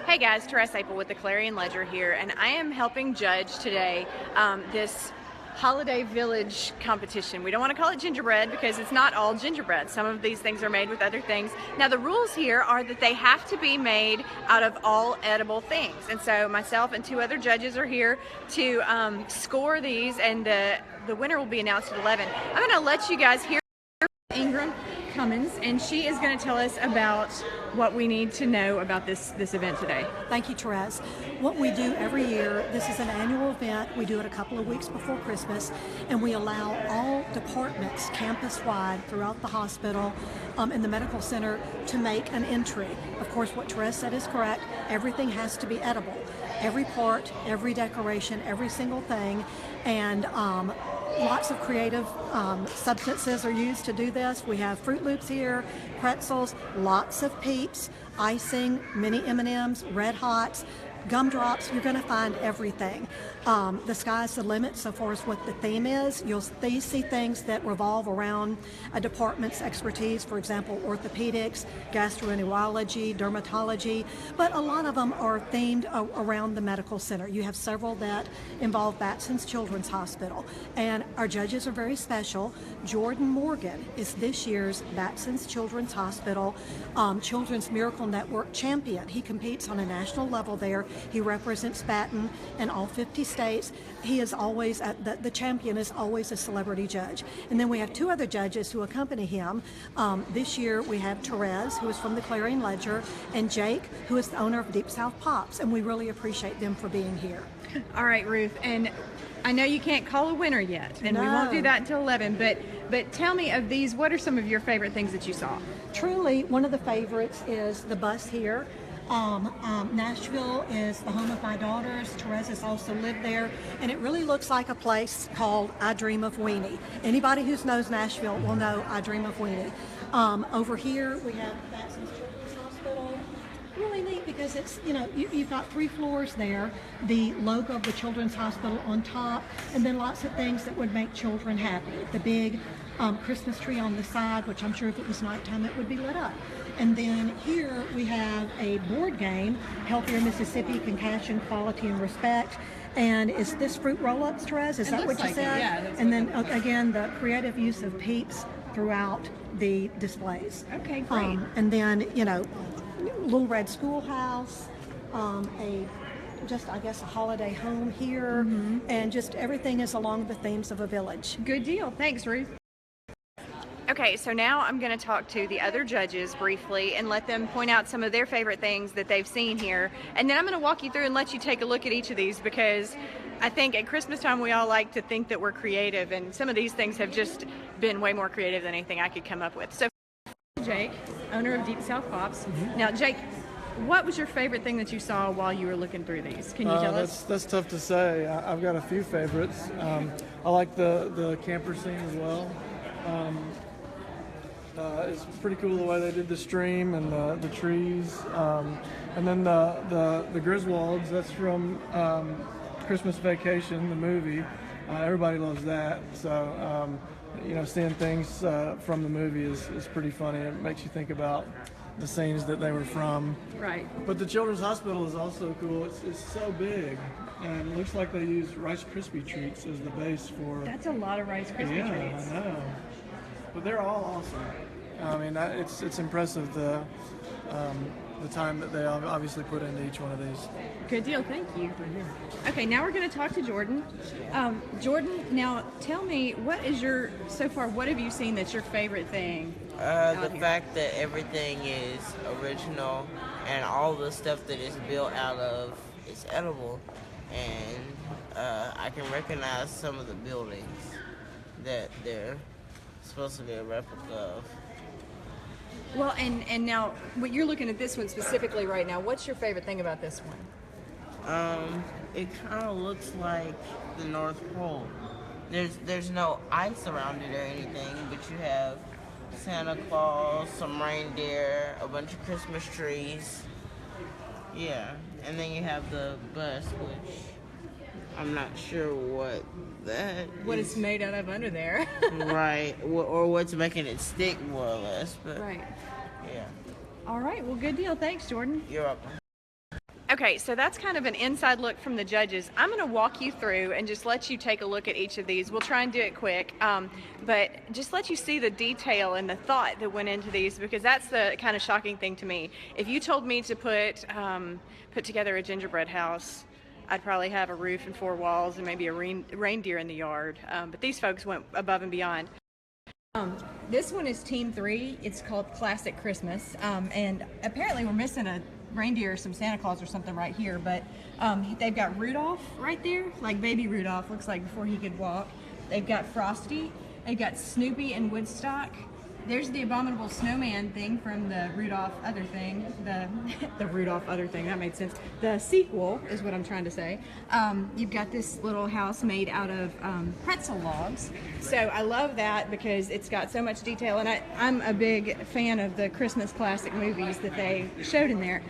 Hey guys, Therese Apel with the Clarion Ledger here, and I am helping judge today this holiday village competition. We don't want to call it gingerbread because it's not all gingerbread. Some of these things are made with other things. Now the rules here are that they have to be made out of all edible things, and so myself and two other judges are here to score these, and the winner will be announced at 11. I'm going to let you guys hear Ingram Cummins, and she is going to tell us about what we need to know about this event today. Thank you, Therese. What we do every year, this is an annual event. We do it a couple of weeks before Christmas, and we allow all departments campus-wide throughout the hospital and the medical center to make an entry. Of course, what Therese said is correct. Everything has to be edible. Every part, every decoration, every single thing, and lots of creative substances are used to do this. We have Fruit Loops here, pretzels, lots of Peeps, icing, mini M&Ms, Red Hots, gumdrops. You're going to find everything. The sky's the limit so far as what the theme is. You'll see things that revolve around a department's expertise, for example, orthopedics, gastroenterology, dermatology, but a lot of them are themed around the medical center. You have several that involve Batson's Children's Hospital, and our judges are very special. Jordan Morgan is this year's Batson's Children's Hospital Children's Miracle Network champion. He competes on a national level there. He represents Baton in all 50 states. He is always, the champion is always a celebrity judge. And then we have two other judges who accompany him. This year we have Therese, who is from the Clarion Ledger, and Jake, who is the owner of Deep South Pops, and we really appreciate them for being here. All right, Ruth, and I know you can't call a winner yet, and we won't do that until 11, but tell me of these, what are some of your favorite things that you saw? Truly, one of the favorites is the bus here. Nashville is the home of my daughters. Therese has also lived there, and it really looks like a place called I Dream of Weenie. Anybody who knows Nashville will know I Dream of Weenie. Over here we have Batson's Children's Hospital. Really neat because it's, you've got 3 floors there, the logo of the Children's Hospital on top, and then lots of things that would make children happy. The big Christmas tree on the side, which I'm sure if it was nighttime it would be lit up. And then here we have a board game, Healthier Mississippi, Compassion, Quality, and Respect. And is this fruit roll-ups, Therese? Is that what you said? Yeah. And then again, the creative use of Peeps throughout the displays. Okay, great. And then, Little Red Schoolhouse, I guess a holiday home here, and just everything is along the themes of a village. Good deal. Thanks, Ruth. Okay, so now I'm going to talk to the other judges briefly and let them point out some of their favorite things that they've seen here. And then I'm going to walk you through and let you take a look at each of these, because I think at Christmas time we all like to think that we're creative, and some of these things have just been way more creative than anything I could come up with. So Jake, owner of Deep South Pops. Now Jake, what was your favorite thing that you saw while you were looking through these? Can you tell us? That's tough to say. I've got a few favorites. I like the camper scene as well. It's pretty cool the way they did the stream and the trees, and then the Griswolds. That's from Christmas Vacation, the movie. Everybody loves that. So seeing things from the movie is pretty funny. It makes you think about the scenes that they were from. Right. But the Children's Hospital is also cool. It's so big, and it looks like they use Rice Krispie treats as the base for. That's a lot of Rice Krispie treats. Yeah, I know. But they're all awesome. I mean, it's impressive the time that they obviously put into each one of these. Good deal, thank you. Okay, now we're going to talk to Jordan. Jordan, now tell me, what have you seen that's your favorite thing? The fact that everything is original and all the stuff that it's built out of is edible, and I can recognize some of the buildings that they're supposed to be a replica of. Well, and now, when you're looking at this one specifically right now, what's your favorite thing about this one? It kind of looks like the North Pole. There's no ice around it or anything, but you have Santa Claus, some reindeer, a bunch of Christmas trees. Yeah, and then you have the bus, which I'm not sure what it's made out of under there. Right, or what's making it stick, more or less. But right. Yeah. All right, well, good deal. Thanks, Jordan. You're welcome. Okay, so that's kind of an inside look from the judges. I'm going to walk you through and just let you take a look at each of these. We'll try and do it quick, but just let you see the detail and the thought that went into these, because that's the kind of shocking thing to me. If you told me to put together a gingerbread house, I'd probably have a roof and 4 walls and maybe a reindeer in the yard, but these folks went above and beyond. This one is Team 3. It's called Classic Christmas, and apparently we're missing a reindeer or some Santa Claus or something right here, but they've got Rudolph right there, like baby Rudolph looks like before he could walk. They've got Frosty, they've got Snoopy and Woodstock. There's the abominable snowman thing from the Rudolph other thing, the Rudolph other thing, that made sense. The sequel is what I'm trying to say. You've got this little house made out of pretzel logs. So I love that because it's got so much detail, and I'm a big fan of the Christmas classic movies that they showed in there.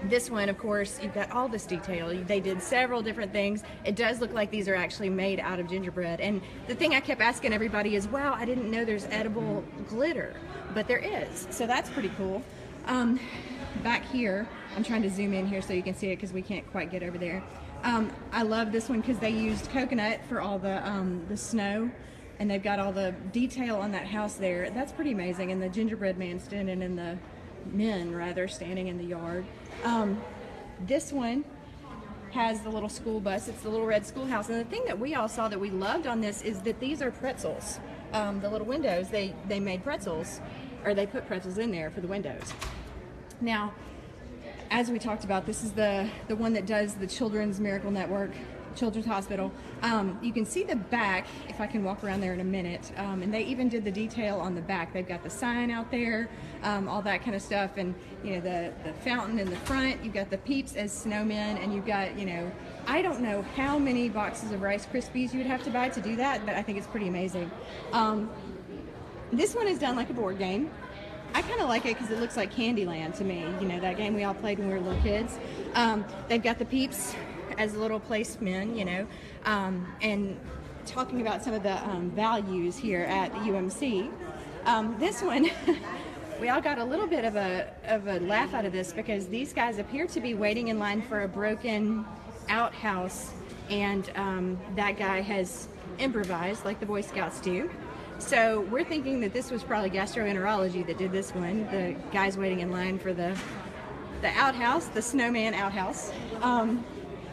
This one, of course, you've got all this detail. They did several different things. It does look like these are actually made out of gingerbread. And the thing I kept asking everybody is, wow, I didn't know there's edible glitter, but there is. So that's pretty cool. Back here, I'm trying to zoom in here so you can see it because we can't quite get over there. I love this one because they used coconut for all the snow, and they've got all the detail on that house there. That's pretty amazing. And the gingerbread man standing in the men rather standing in the yard. This one has the little school bus. It's the little red schoolhouse. And the thing that we all saw that we loved on this is that these are pretzels. The little windows, they made pretzels, or they put pretzels in there for the windows. Now, as we talked about, this is the one that does the Children's Miracle Network, Children's Hospital. You can see the back, if I can walk around there in a minute, and they even did the detail on the back. They've got the sign out there, all that kind of stuff, and you know, the fountain in the front. You've got the Peeps as snowmen, and you've got, you know, I don't know how many boxes of Rice Krispies you would have to buy to do that, but I think it's pretty amazing. This one is done like a board game. I kind of like it because it looks like Candyland to me, you know, that game we all played when we were little kids. They've got the Peeps as little placemen, you know, and talking about some of the values here at UMC. This one, we all got a little bit of a laugh out of this because these guys appear to be waiting in line for a broken outhouse, and that guy has improvised like the Boy Scouts do. So we're thinking that this was probably gastroenterology that did this one. The guys waiting in line for the outhouse, the snowman outhouse.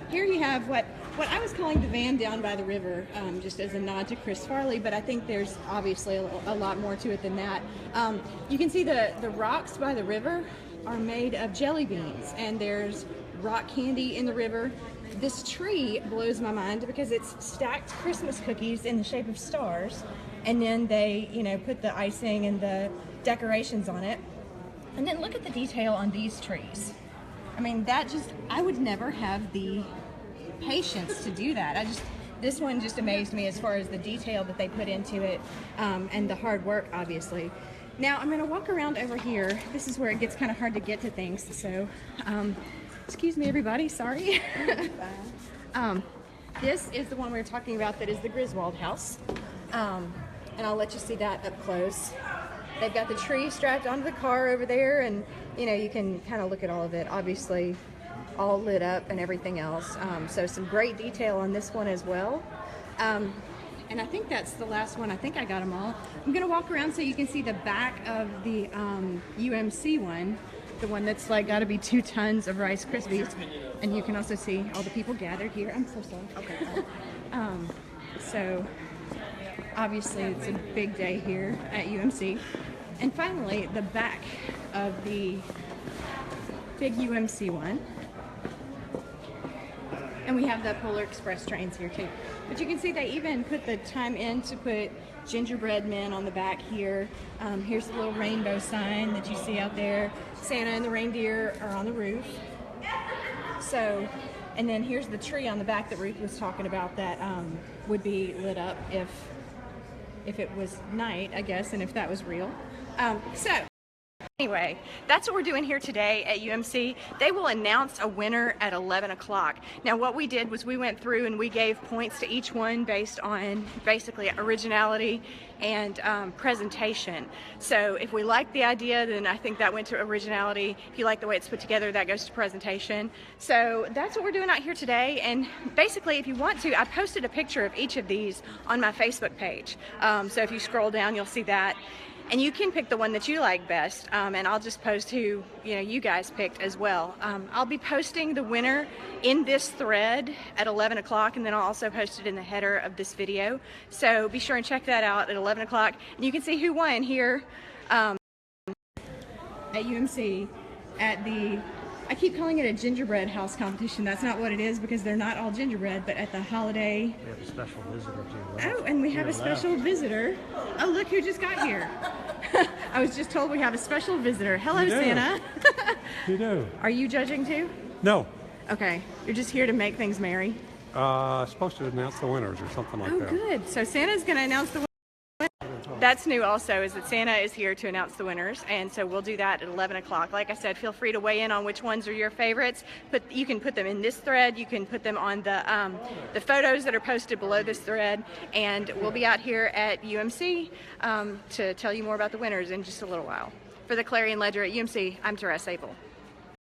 Here you have what I was calling the van down by the river, just as a nod to Chris Farley, but I think there's obviously a lot more to it than that. You can see the rocks by the river are made of jelly beans, and there's rock candy in the river. This tree blows my mind because it's stacked Christmas cookies in the shape of stars, and then they, you know, put the icing and the decorations on it. And then look at the detail on these trees. I mean, I would never have the patience to do that. This one just amazed me as far as the detail that they put into it, and the hard work, obviously. Now I'm gonna walk around over here. This is where it gets kind of hard to get to things, so excuse me everybody, sorry. This is the one we were talking about that is the Griswold house, and I'll let you see that up close. They've got the tree strapped onto the car over there, and you know, you can kind of look at all of it, obviously all lit up and everything else. So some great detail on this one as well. And I think that's the last one. I think I got them all. I'm gonna walk around so you can see the back of the UMC one, the one that's like gotta be 2 tons of Rice Krispies. And you can also see all the people gathered here. I'm so sorry. Okay. So obviously it's a big day here at UMC. And finally, the back of the big UMC one. And we have the Polar Express trains here too. But you can see they even put the time in to put gingerbread men on the back here. Here's the little rainbow sign that you see out there. Santa and the reindeer are on the roof. So, and then here's the tree on the back that Ruth was talking about that would be lit up if it was night, I guess, and if that was real. So Anyway, that's what we're doing here today at UMC. They will announce a winner at 11 o'clock. Now what we did was we went through and we gave points to each one based on basically originality and presentation. So if we like the idea, then I think that went to originality. If you like the way it's put together, that goes to presentation. So that's what we're doing out here today. And basically, if you want to, I posted a picture of each of these on my Facebook page. So if you scroll down, you'll see that. And you can pick the one that you like best, and I'll just post who you guys picked as well. I'll be posting the winner in this thread at 11 o'clock, and then I'll also post it in the header of this video. So be sure and check that out at 11 o'clock, and you can see who won here at UMC at the, I keep calling it a gingerbread house competition. That's not what it is because they're not all gingerbread, but at the holiday. We have a special visitor too. Oh, and we have a special visitor. Oh, look who just got here. I was just told we have a special visitor. Hello, You do. Santa. You do? Are you judging too? No. Okay, you're just here to make things merry. Supposed to announce the winners or something like Oh, that. good. So Santa's going to announce the winners. That's new also, is that Santa is here to announce the winners, and so we'll do that at 11 o'clock. Like I said, feel free to weigh in on which ones are your favorites. You can put them in this thread, you can put them on the photos that are posted below this thread, and we'll be out here at UMC to tell you more about the winners in just a little while. For the Clarion Ledger at UMC, I'm Therese Apel.